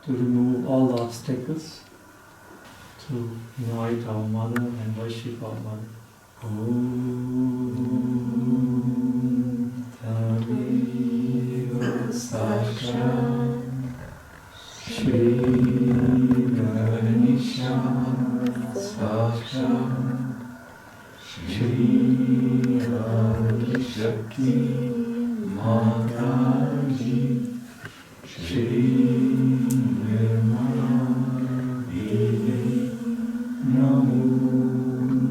to remove all the obstacles, to invite our mother and worship our mother. Om Tadeva Saksham Shri Ganesham Saksham Shri Adi Shakti Mataji Shri Nirmala Devi Namo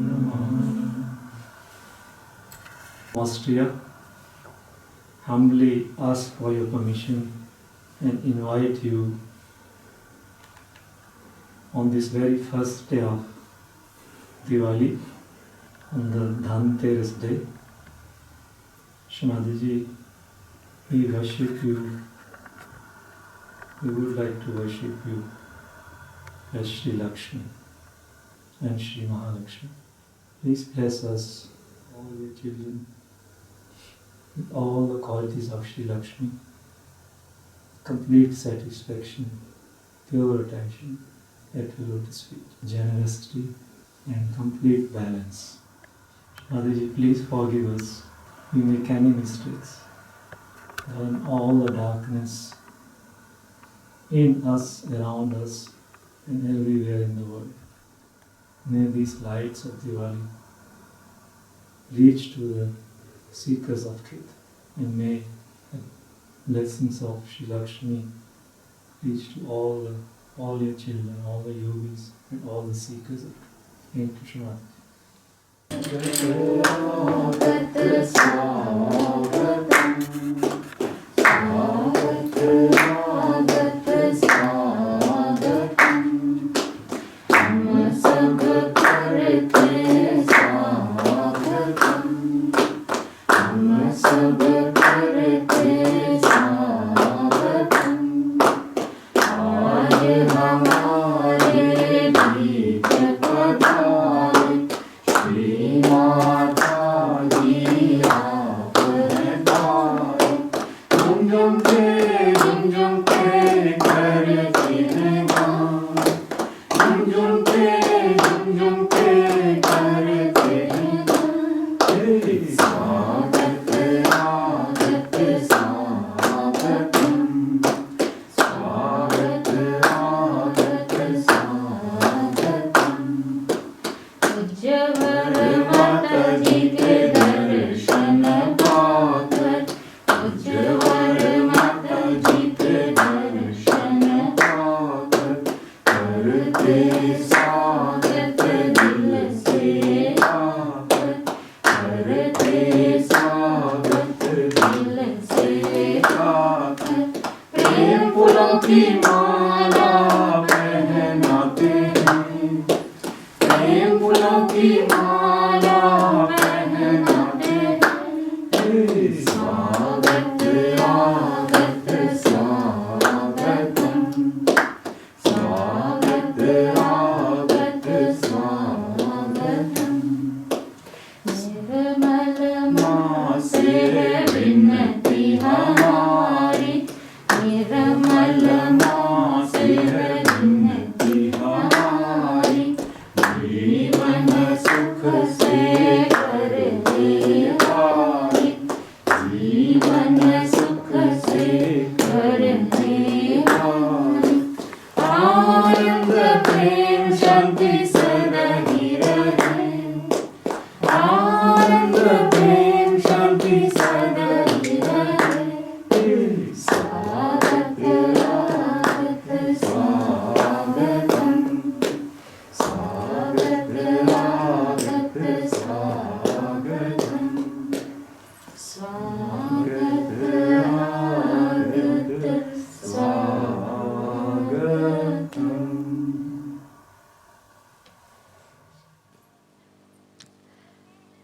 Namah. Austria, humbly ask for your permission and invite you on this very first day of Diwali, on the Dhanteras day. Shrimati, we worship you. We would like to worship you as Shri Lakshmi and Shri Mahalakshmi. Please bless us, all your children, with all the qualities of Shri Lakshmi, complete satisfaction, pure attention at your lotus feet, generosity and complete balance. Motherji, please forgive us. We make any mistakes. Burn all the darkness in us, around us, and everywhere in the world. May these lights of Diwali reach to the seekers of truth, and may the blessings of Shri Lakshmi reach to all your children, all the yogis, and all the seekers of truth. Thank you, Shrimati.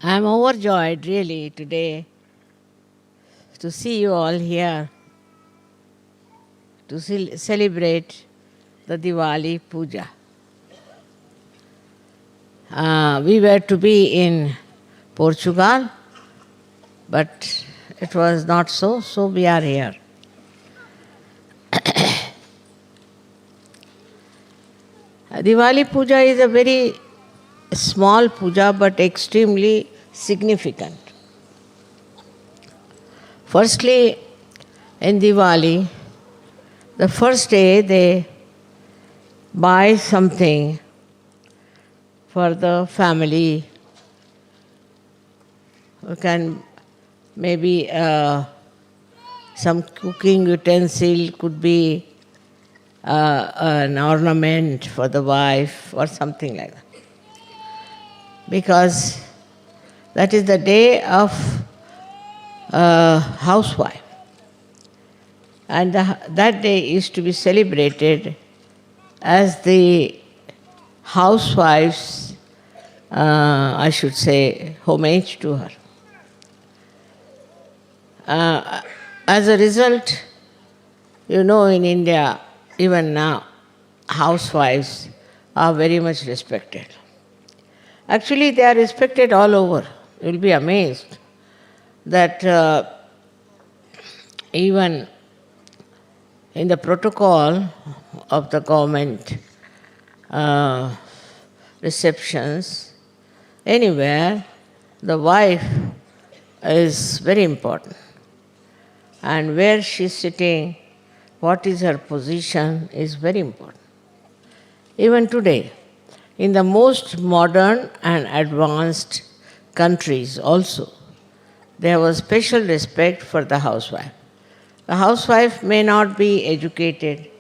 I'm overjoyed really today to see you all here to celebrate the Diwali Puja. We were to be in Portugal, but it was not so, so we are here. Diwali puja is a very small puja but extremely significant. Firstly, in Diwali, the first day they buy something for the family. You can maybe some cooking utensil, could be an ornament for the wife or something like that. Because that is the day of housewife. And that day is to be celebrated as the housewife's, I should say, homage to her. As a result, you know, in India, even now, housewives are very much respected. Actually, they are respected all over. You'll be amazed that even in the protocol of the government receptions, anywhere, the wife is very important. And where she's sitting, what is her position is very important. Even today, in the most modern and advanced countries also, there was special respect for the housewife. The housewife may not be educated.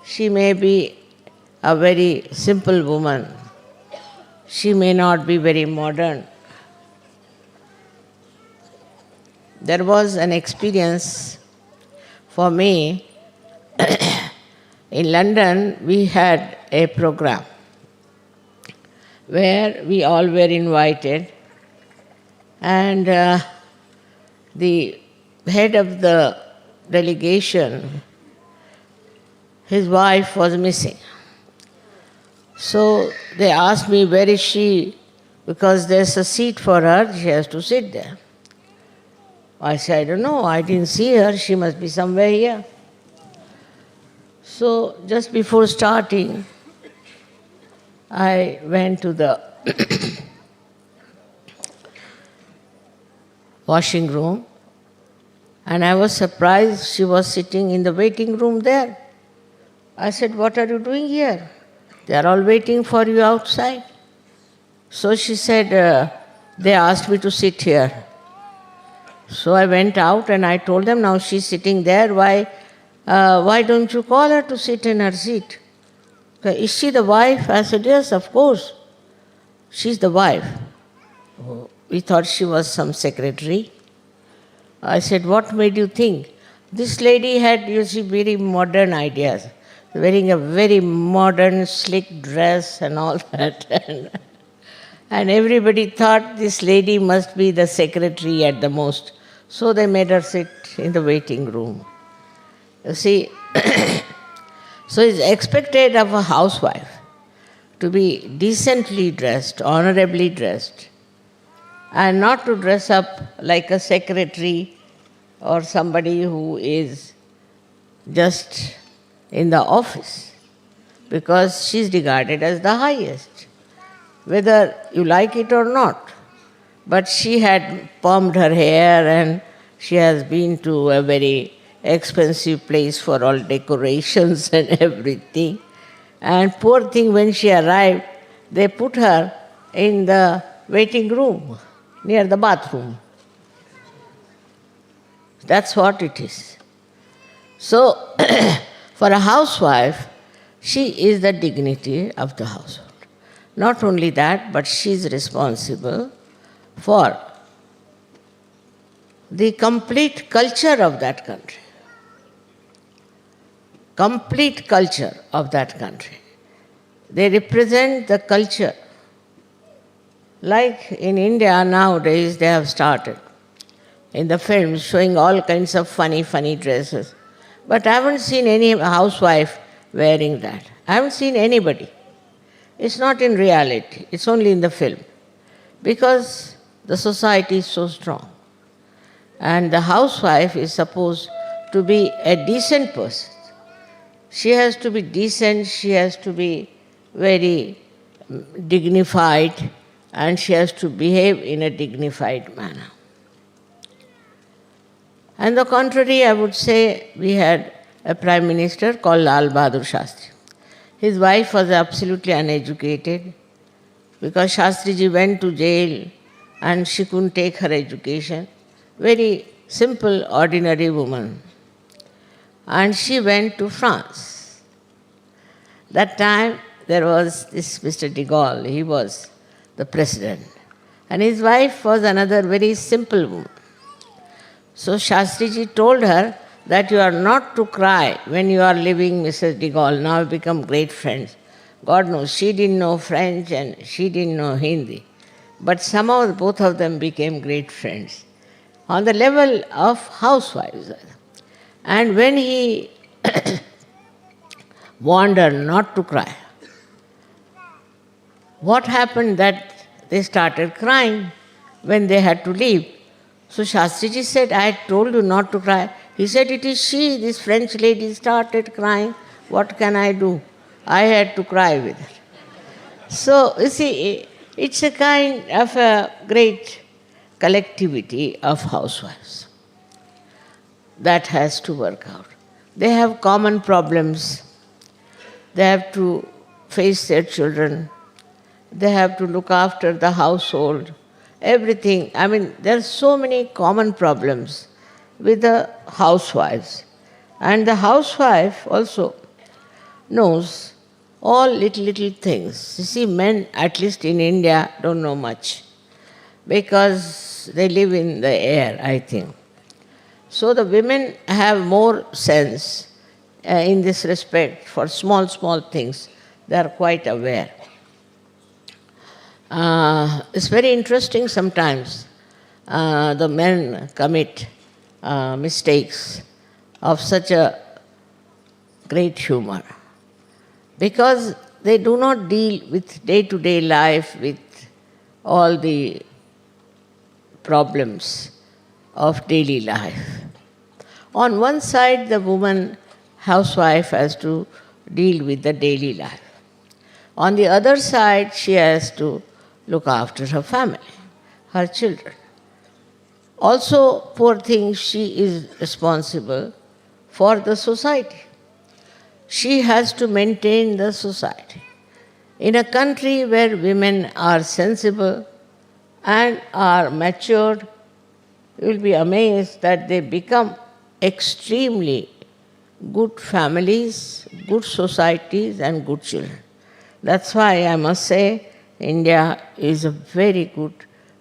She may be a very simple woman. She may not be very modern. There was an experience for me. In London, we had a program where we all were invited, and the head of the delegation, his wife was missing. So they asked me, where is she? Because there's a seat for her, she has to sit there. I said, I don't know, I didn't see her, she must be somewhere here. So just before starting, I went to the washing room, and I was surprised she was sitting in the waiting room there. I said, what are you doing here? They are all waiting for you outside. So she said, they asked me to sit here. So I went out and I told them, now she's sitting there, why don't you call her to sit in her seat? Is she the wife? I said, yes, of course. She's the wife. Oh, we thought she was some secretary. I said, what made you think? This lady had, you see, very modern ideas, wearing a very modern, slick dress and all that. And everybody thought this lady must be the secretary at the most. So they made her sit in the waiting room. You see, so it's expected of a housewife to be decently dressed, honorably dressed, and not to dress up like a secretary or somebody who is just in the office, because she's regarded as the highest, whether you like it or not. But she had permed her hair and she has been to a very expensive place for all decorations and everything. And poor thing, when she arrived, they put her in the waiting room near the bathroom. That's what it is. So, for a housewife, she is the dignity of the household. Not only that, but she is responsible for the complete culture of that country. Complete culture of that country. They represent the culture. Like in India nowadays, they have started in the films showing all kinds of funny dresses. But I haven't seen any housewife wearing that. I haven't seen anybody. It's not in reality, it's only in the film. Because the society is so strong. And the housewife is supposed to be a decent person. She has to be decent, she has to be very dignified, and she has to behave in a dignified manner. On the contrary, I would say we had a Prime Minister called Lal Bahadur Shastri. His wife was absolutely uneducated because Shastriji went to jail and she couldn't take her education. Very simple, ordinary woman. And she went to France. That time there was this Mr. de Gaulle, he was the president. And his wife was another very simple woman. So Shastriji told her that you are not to cry when you are leaving Mrs. de Gaulle. Now you become great friends. God knows, she didn't know French and she didn't know Hindi. But somehow both of them became great friends on the level of housewives. And when he warned her not to cry, what happened that they started crying when they had to leave. So Shastriji said, I had told you not to cry. He said, it is she, this French lady, started crying. What can I do? I had to cry with her. So, you see, it's a kind of a great collectivity of housewives that has to work out. They have common problems. They have to face their children. They have to look after the household, everything. I mean, there are so many common problems with the housewives. And the housewife also knows all little things. You see, men, at least in India, don't know much because they live in the air, I think. So the women have more sense in this respect for small things. They are quite aware. It's very interesting sometimes. The men commit mistakes of such a great humor because they do not deal with day-to-day life, with all the problems of daily life. On one side, the woman housewife has to deal with the daily life. On the other side, she has to look after her family, her children. Also, poor thing, she is responsible for the society. She has to maintain the society. In a country where women are sensible and are matured, you will be amazed that they become extremely good families, good societies, and good children. That's why I must say India is a very good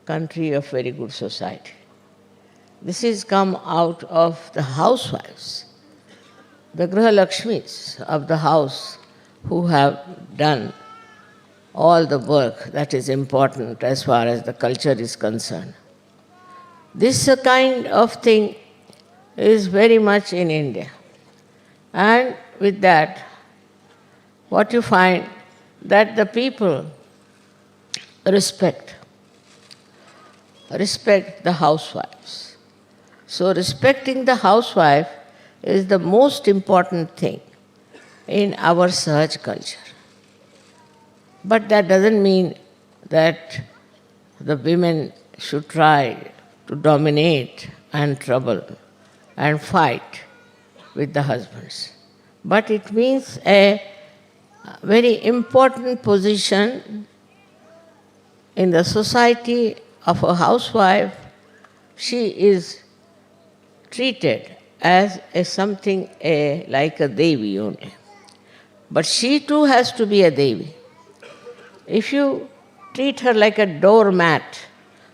country of very good society. This has come out of the housewives, the Griha Lakshmis of the house who have done all the work that is important as far as the culture is concerned. This kind of thing is very much in India. And with that, what you find that the people respect the housewives. So respecting the housewife is the most important thing in our Sahaj culture. But that doesn't mean that the women should try to dominate and trouble and fight with the husbands. But it means a very important position in the society of a housewife. She is treated as something like a Devi only. But she too has to be a Devi. If you treat her like a doormat,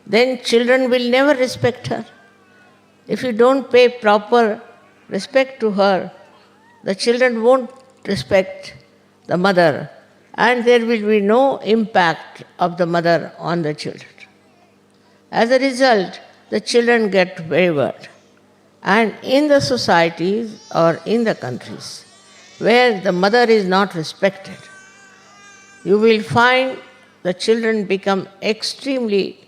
then children will never respect her. If you don't pay proper respect to her, the children won't respect the mother, and there will be no impact of the mother on the children. As a result, the children get wayward. And in the societies or in the countries where the mother is not respected, you will find the children become extremely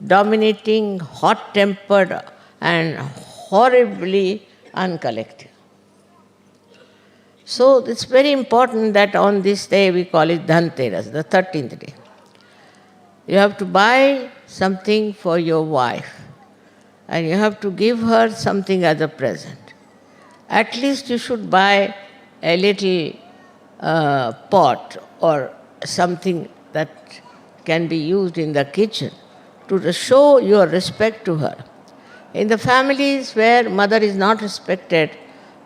dominating, hot-tempered, and horribly uncollected. So it's very important that on this day we call it Dhanteras, the 13th day. You have to buy something for your wife and you have to give her something as a present. At least you should buy a little pot or something that can be used in the kitchen to show your respect to her. In the families where mother is not respected,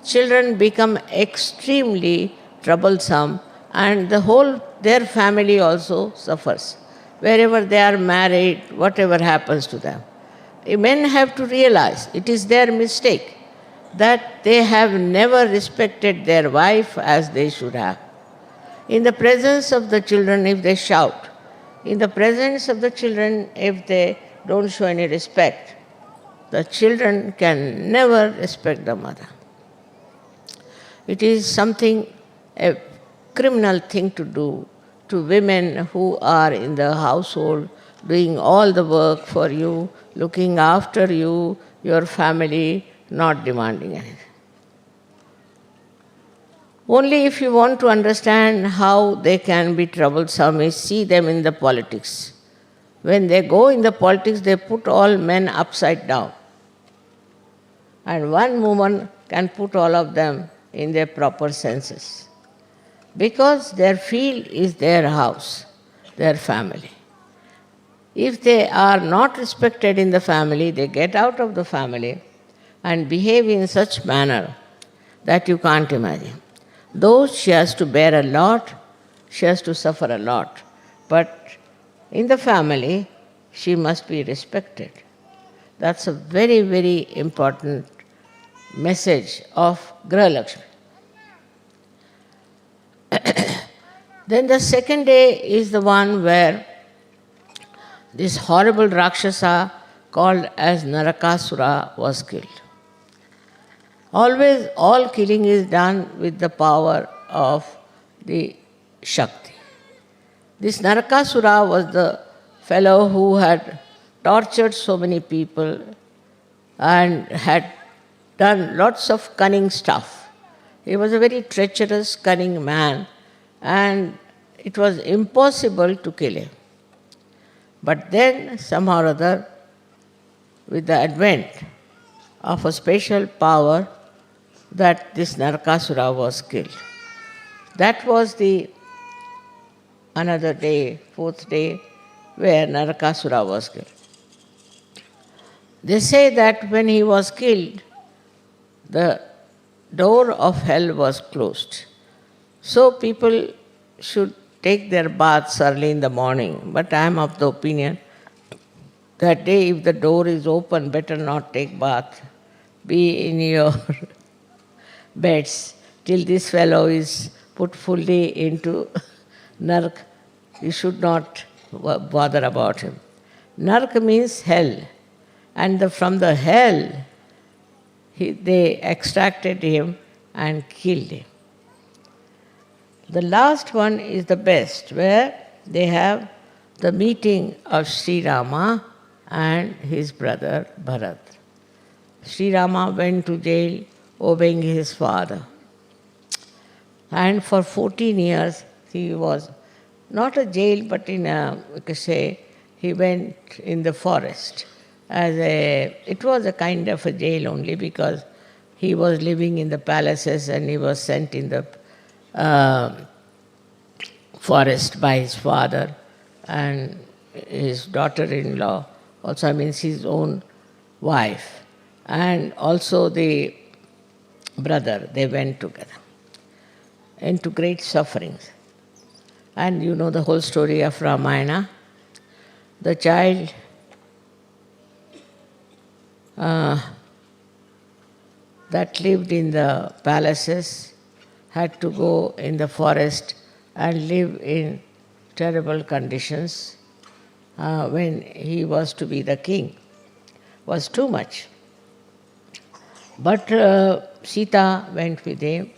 children become extremely troublesome and their family also suffers. Wherever they are married, whatever happens to them. Men have to realize it is their mistake that they have never respected their wife as they should have. In the presence of the children, if they shout, in the presence of the children, if they don't show any respect, the children can never respect the mother. It is something, a criminal thing to do to women who are in the household, doing all the work for you, looking after you, your family, not demanding anything. Only if you want to understand how they can be troublesome is see them in the politics. When they go in the politics, they put all men upside down. And one woman can put all of them in their proper senses. Because their field is their house, their family. If they are not respected in the family, they get out of the family and behave in such manner that you can't imagine. Though she has to bear a lot, she has to suffer a lot. But in the family, she must be respected. That's a very, very important message of Graha Lakshmi. Then the second day is the one where this horrible Rakshasa called as Narakasura was killed. Always all killing is done with the power of the Shakti. This Narakasura was the fellow who had tortured so many people and had done lots of cunning stuff. He was a very treacherous, cunning man, and it was impossible to kill him. But then, somehow or other, with the advent of a special power, that this Narakasura was killed. That was the another day, fourth day, where Narakasura was killed. They say that when he was killed, the door of hell was closed. So people should take their baths early in the morning. But I am of the opinion that day if the door is open, better not take bath. Be in your beds till this fellow is put fully into Nark. You should not bother about him. Nark means hell. And from the hell, they extracted him and killed him. The last one is the best, where they have the meeting of Sri Rama and his brother Bharat. Sri Rama went to jail obeying his father. And for 14 years he was not a jail, but in a, we could say, he went in the forest. It was a kind of a jail only because he was living in the palaces and he was sent in the forest by his father and his daughter-in-law, also means his own wife, and also the brother. They went together into great sufferings. And you know the whole story of Ramayana. The child that lived in the palaces had to go in the forest and live in terrible conditions when he was to be the king. Was too much. But Sita went with him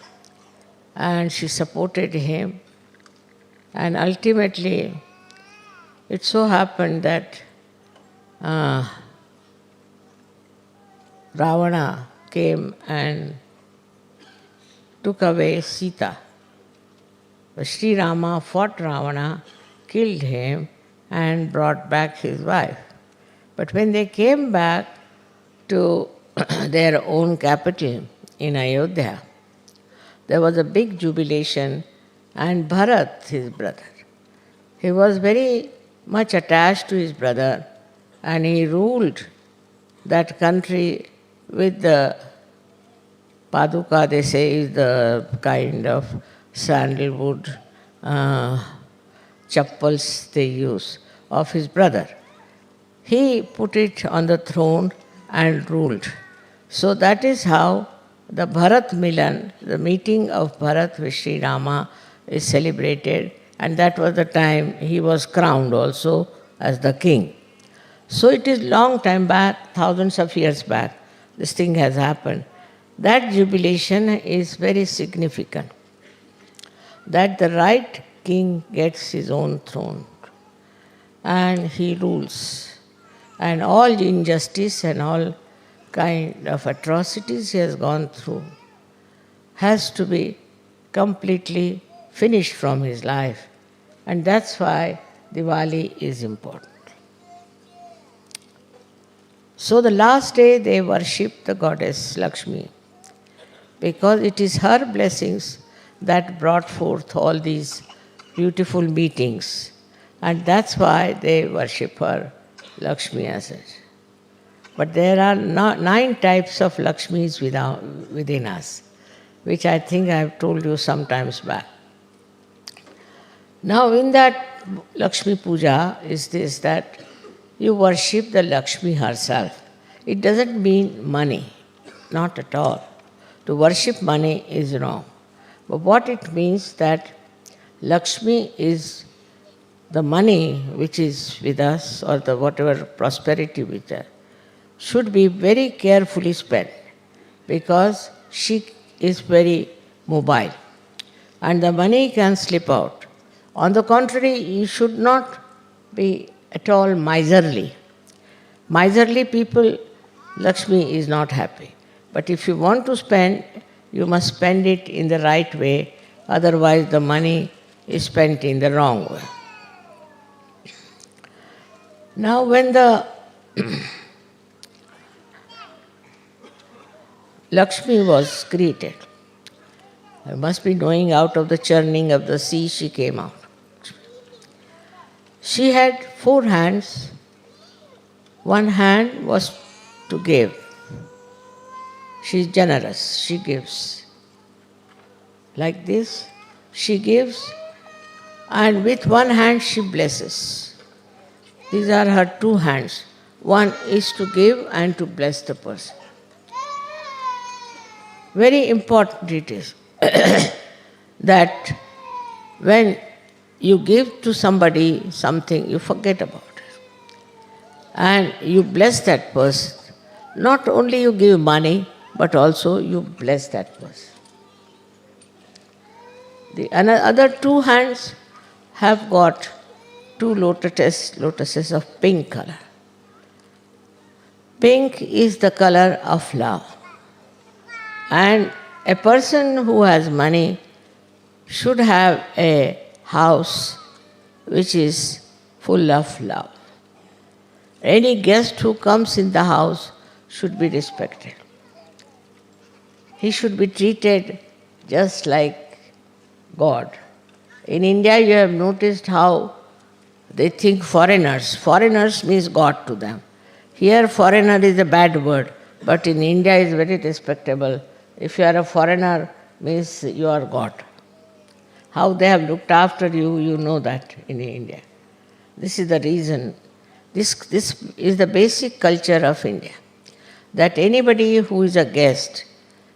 and she supported him, and ultimately it so happened that Ravana came and took away Sita. Sri Rama fought Ravana, killed him, and brought back his wife. But when they came back to their own capital in Ayodhya, there was a big jubilation, and Bharat, his brother, he was very much attached to his brother, and he ruled that country with the paduka, they say, is the kind of sandalwood chappals they use, of his brother. He put it on the throne and ruled. So that is how the Bharat Milan, the meeting of Bharat with Sri Rama, is celebrated, and that was the time he was crowned also as the king. So it is long time back, thousands of years back, this thing has happened. That jubilation is very significant, that the right king gets his own throne and he rules. And all injustice and all kind of atrocities he has gone through has to be completely finished from his life. And that's why Diwali is important. So the last day they worship the goddess Lakshmi, because it is her blessings that brought forth all these beautiful meetings. And that's why they worship her, Lakshmi, as such. But there are 9 types of Lakshmis within us, which I think I have told you some times back. Now in that Lakshmi Puja is this, that you worship the Lakshmi herself. It doesn't mean money, not at all. To worship money is wrong. But what it means that Lakshmi is the money which is with us, or the whatever prosperity which should be very carefully spent, because she is very mobile and the money can slip out. On the contrary, you should not be at all miserly. Miserly people, Lakshmi is not happy. But if you want to spend, you must spend it in the right way, otherwise the money is spent in the wrong way. Now when the Lakshmi was created, I must be knowing, out of the churning of the sea she came out. She had 4 hands. One hand was to give. She is generous, she gives. Like this, she gives, and with one hand she blesses. These are her 2 hands. One is to give and to bless the person. Very important it is that when you give to somebody something, you forget about it. And you bless that person. Not only you give money, but also you bless that person. The other 2 hands have got 2 lotuses of pink color. Pink is the color of love. And a person who has money should have a house which is full of love. Any guest who comes in the house should be respected. He should be treated just like God. In India, you have noticed how they think foreigners. Foreigners means God to them. Here, foreigner is a bad word, but in India it is very respectable. If you are a foreigner, means you are God. How they have looked after you, you know that in India. This is the reason. This is the basic culture of India. That anybody who is a guest,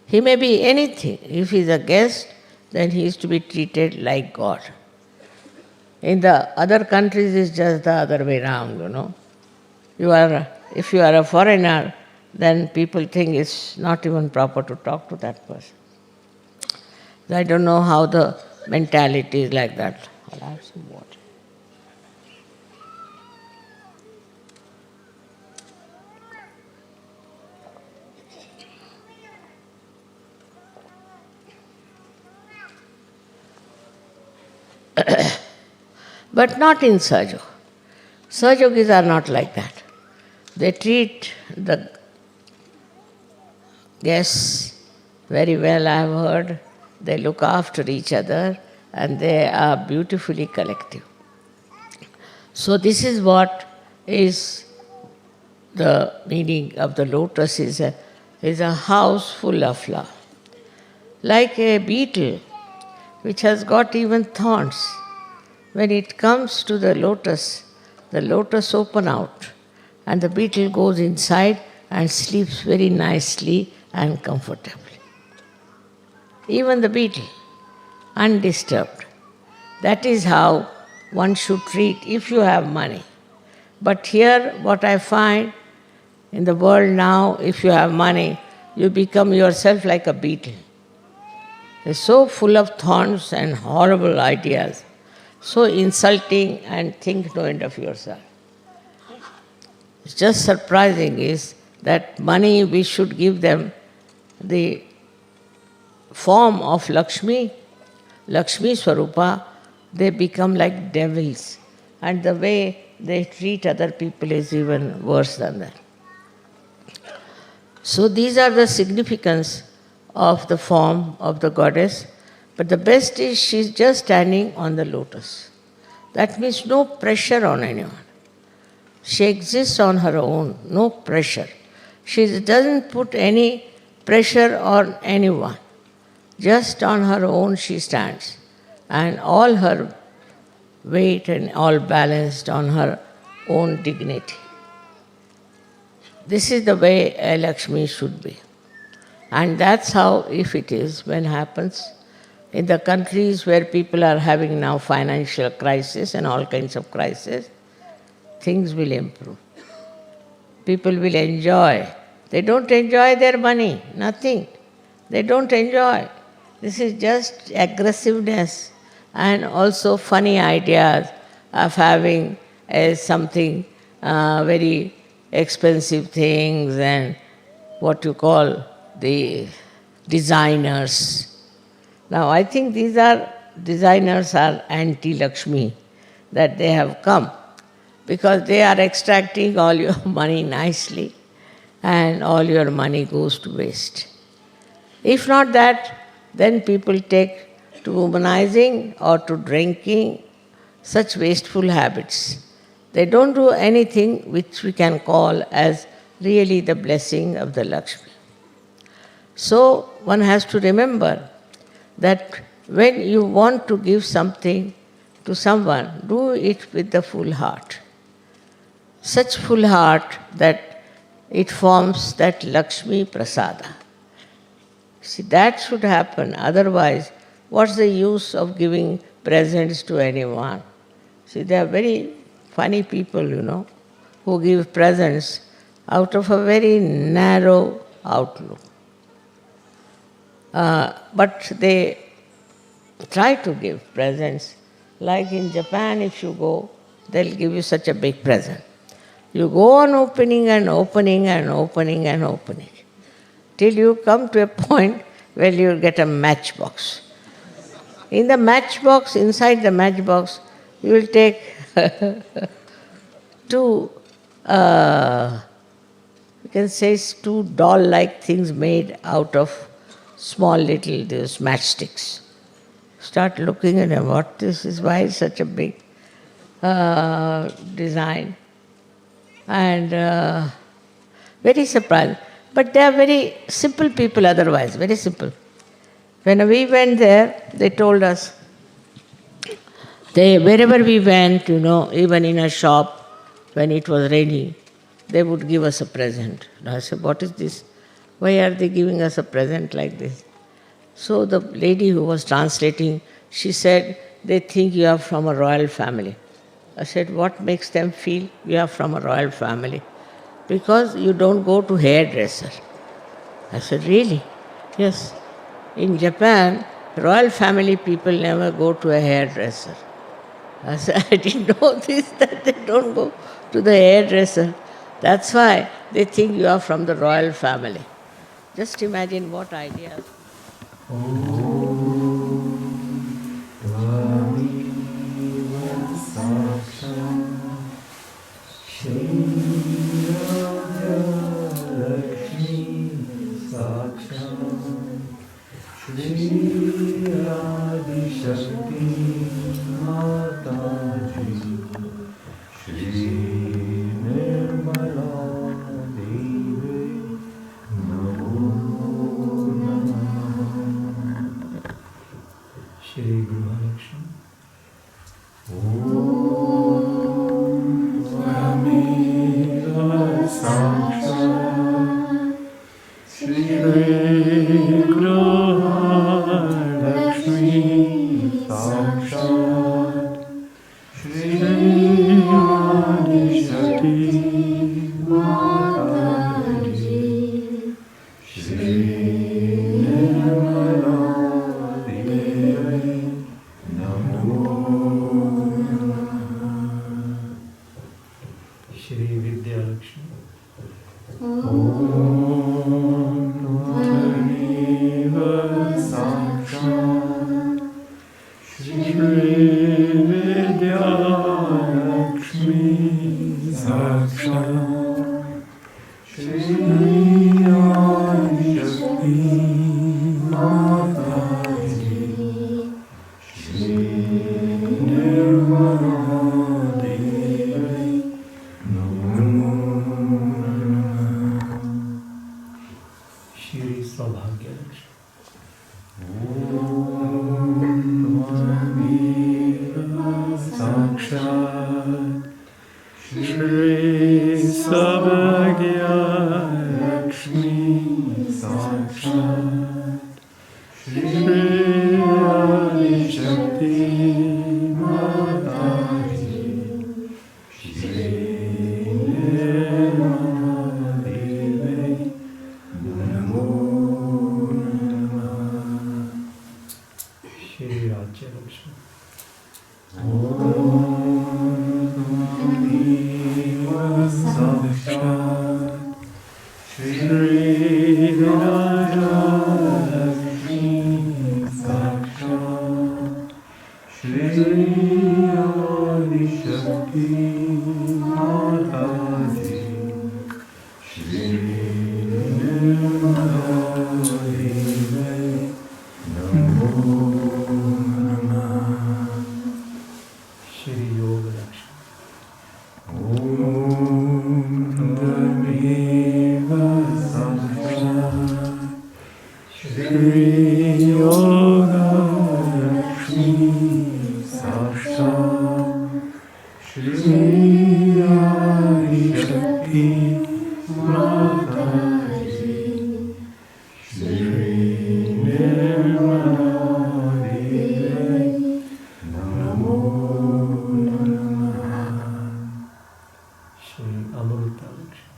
he may be anything. If he is a guest, then he is to be treated like God. In the other countries, it's just the other way around, you know. If you are a foreigner, then people think it's not even proper to talk to that person. I don't know how the mentality is like that. I'll have some water. But not in Sahaja. Sahajogis are not like that. They treat the guests very well, I have heard. They look after each other and they are beautifully collective. So this is what is the meaning of the lotus, is a house full of love. Like a beetle which has got even thorns. When it comes to the lotus open out and the beetle goes inside and sleeps very nicely and comfortably. Even the beetle, undisturbed. That is how one should treat if you have money. But here, what I find in the world now, if you have money, you become yourself like a beetle. It's so full of thorns and horrible ideas, so insulting, and think no end of yourself. It's just surprising is that money, we should give them the form of Lakshmi Swarupa, they become like devils. And the way they treat other people is even worse than that. So these are the significance of the form of the goddess. But the best is she's just standing on the lotus. That means no pressure on anyone. She exists on her own, no pressure. She doesn't put any pressure on anyone. Just on her own she stands. And all her weight and all balanced on her own dignity. This is the way a Lakshmi should be. And that's how, if it is, when happens, in the countries where people are having now financial crisis and all kinds of crisis, things will improve. People will enjoy. They don't enjoy their money, nothing. They don't enjoy. This is just aggressiveness and also funny ideas of having something very expensive things and what you call the designers. Now I think these designers are anti-Lakshmi, that they have come because they are extracting all your money nicely and all your money goes to waste. If not that, then people take to womanizing or to drinking, such wasteful habits. They don't do anything which we can call as really the blessing of the Lakshmi. So one has to remember that when you want to give something to someone, do it with the full heart. Such full heart that it forms that Lakshmi Prasada. See, that should happen. Otherwise, what's the use of giving presents to anyone? See, they are very funny people, who give presents out of a very narrow outlook. But they try to give presents. Like in Japan, if you go, they'll give you such a big present. You go on opening and opening and opening and opening, till you come to a point where you'll get a matchbox. In the matchbox, inside the matchbox, you will take two, you can say two doll-like things made out of small little these matchsticks. Start looking at them, what this is, why is such a big design? And very surprised. But they are very simple people otherwise, very simple. When we went there, they told us, wherever we went, even in a shop, when it was raining, they would give us a present. And I said, what is this? Why are they giving us a present like this? So the lady who was translating, she said, they think you are from a royal family. I said, what makes them feel you are from a royal family? Because you don't go to hairdresser. I said, really? Yes. In Japan, royal family people never go to a hairdresser. I said, I didn't know this, that they don't go to the hairdresser. That's why they think you are from the royal family. Just imagine what ideas. Om Dvani Vansam Shri Gruhalakshmi. Shri Vidyalakshmi. Shri Saubhagyalakshmi. Shri Rajyalakshmi. Shri Yogalakshmi. Shri Amrutalakshmi.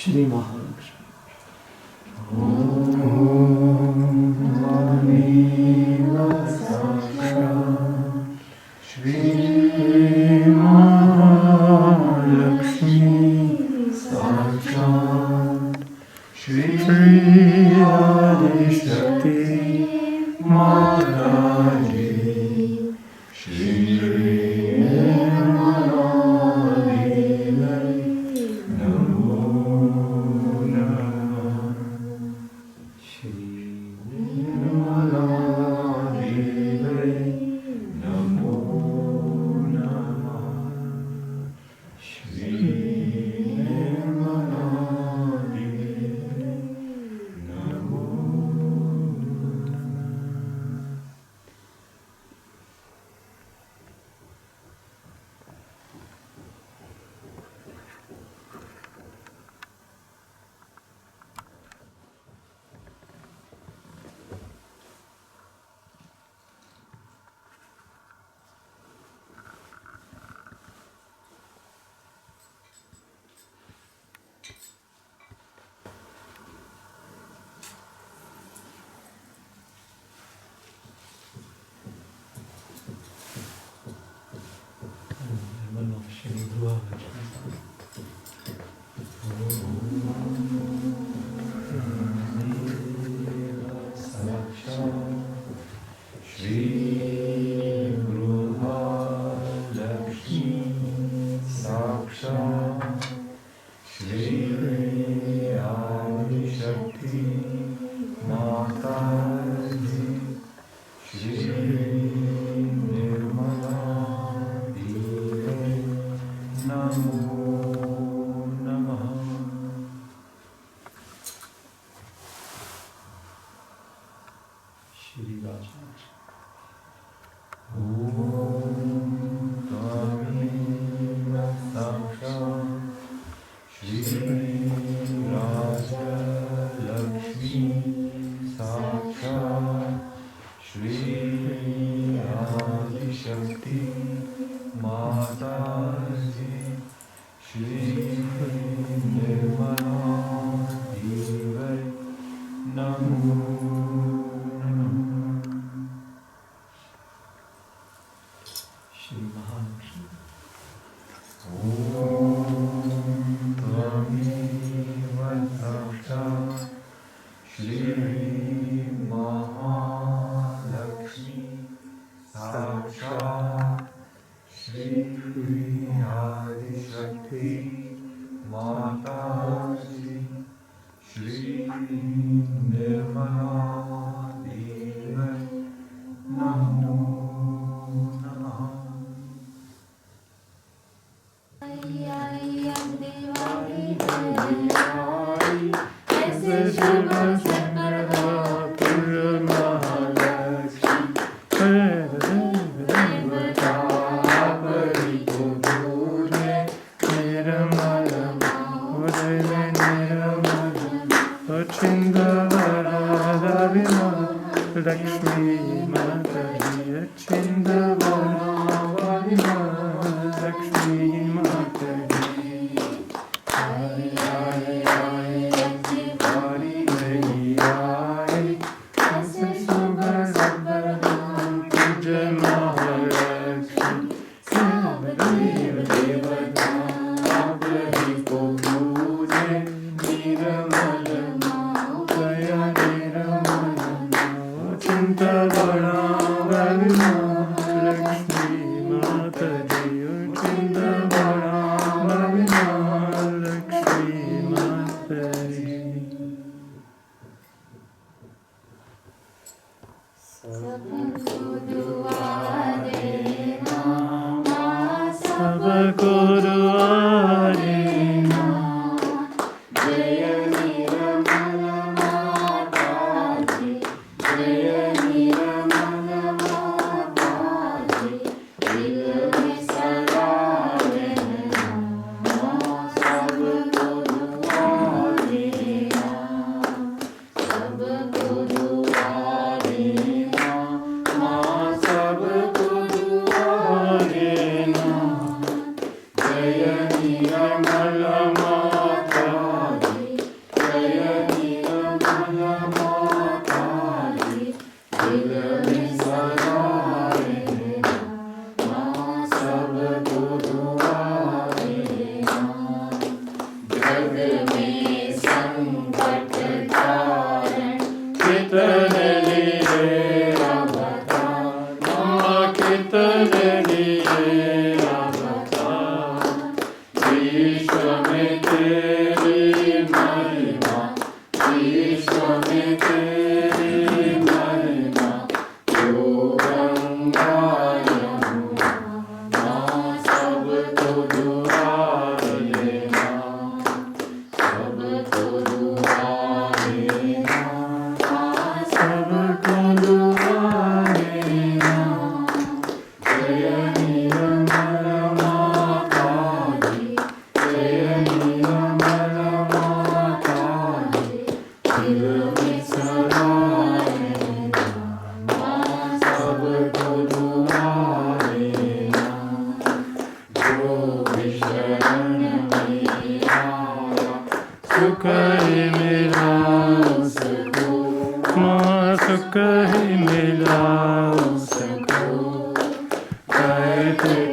Shri Mahalakshmi.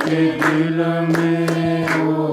के दिल में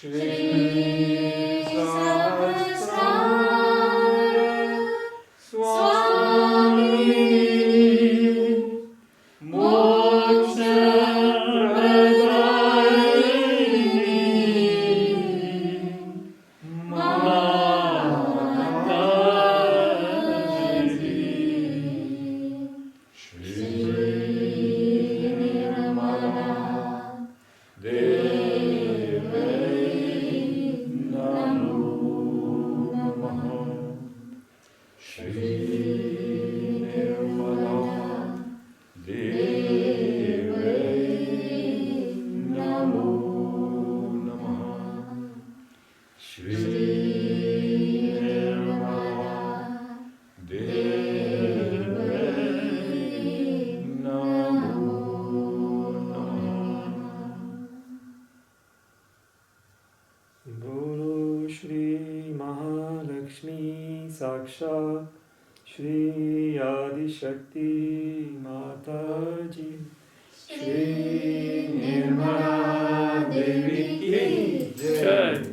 Shri साक्षात् श्री आदि शक्ति माता जी, श्री निर्मला देवी की जय।